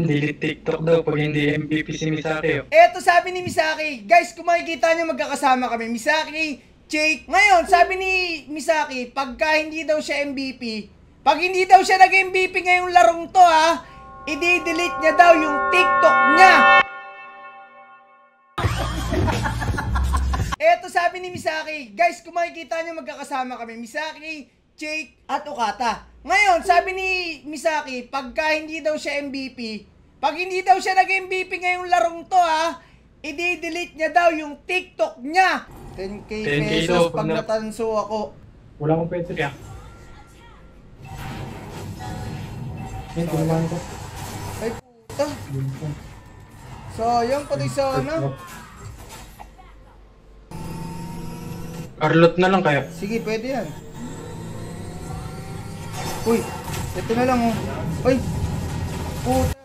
Delete TikTok daw pag hindi MVP si Misaki. Oh. Eto sabi ni Misaki, guys, kung makikita nyo magkakasama kami, Misaki, Jake. Ngayon, sabi ni Misaki, pagka hindi daw siya MVP, pag hindi daw siya nag-MVP ngayong larong to ha, i-delete niya daw yung TikTok niya. Eto sabi ni Misaki, guys, kung makikita nyo magkakasama kami, Misaki, Jake, at Okata. Ngayon, sabi ni Misaki, pagka hindi daw siya MVP, pag hindi daw siya nag-MVP ngayong larong to ha, i-delete niya daw yung TikTok niya. 10k pesos pag natanso ako. Wala akong pwede kaya. Yan, tinamaan ko. Ay puta. Sayang pati sana. Arlot na lang kaya. Sige, pwede yan. Uy, ito na lang oh. Uy, puta.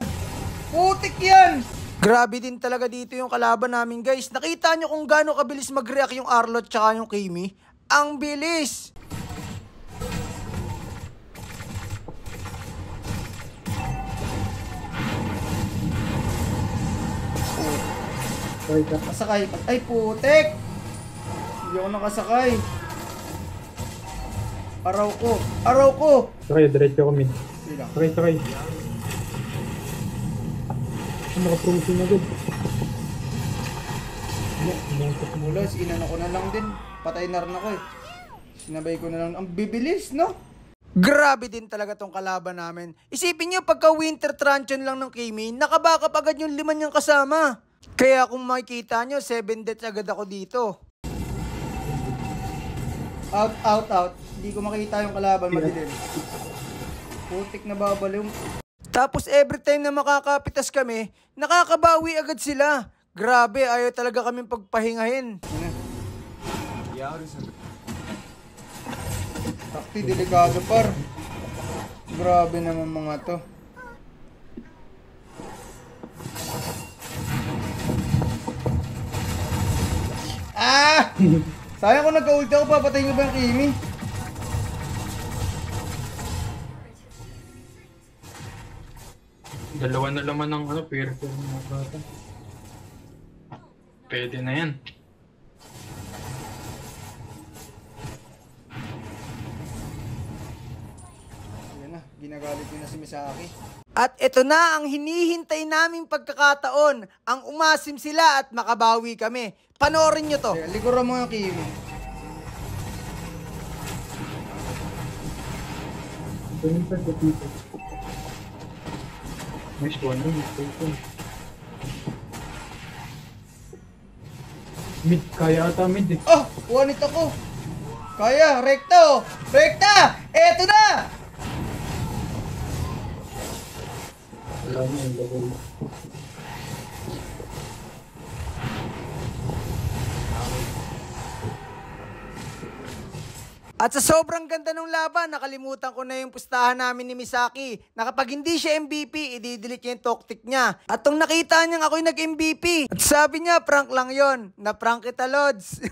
Putik yan! Grabe din talaga dito yung kalaban namin guys. Nakita nyo kung gaano kabilis mag-react yung Arlot tsaka yung Kimi? Ang bilis! Nasakay. Ay putik! Hindi ako nakasakay. Araw ko. Araw ko! Sakay, diretso ko mid. Sige lang. Sakay. Naka-promotion agad. Mulas, inano ko na lang din. Patay na rin ako eh. Sinabay ko na lang. Ang bibilis, no? Grabe din talaga tong kalaban namin. Isipin nyo, pagka winter truncheon lang ng Kimi, nakabackup agad yung 5 niyang kasama. Kaya kung makikita nyo, 7 deaths agad ako dito. Out. Hindi ko makita yung kalaban, madilim. Putik na babaliw. Tapos every time na makakapitas kami, nakakabawi agad sila. Grabe, ayaw talaga kaming pagpahingahin. Takti, delikado par. Grabe naman mga to. Ah! Sayang kung nagka-ulti ako, papatayin ko ba yung Kimi? Dalawa na laman ng pero mga bata. Pwede na yan. Ayan na, ginagalit ko na si Misaki. At ito na ang hinihintay naming pagkakataon. Ang umasim sila at makabawi kami. Panoorin nyo to. Likuran mo yung Kimi. Nice one. Mid, kaya ata mid eh. Oh, wanit ako. Kaya, rekta. Eto na. Wala mo yung double. At sa sobrang ganda ng laban, nakalimutan ko na yung pustahan namin ni Misaki na kapag hindi siya MVP, i-delete niya yung toktik niya. At nung nakita niyang ako'y nag-MVP, at sabi niya, prank lang yon. Na-prank kita, Lods.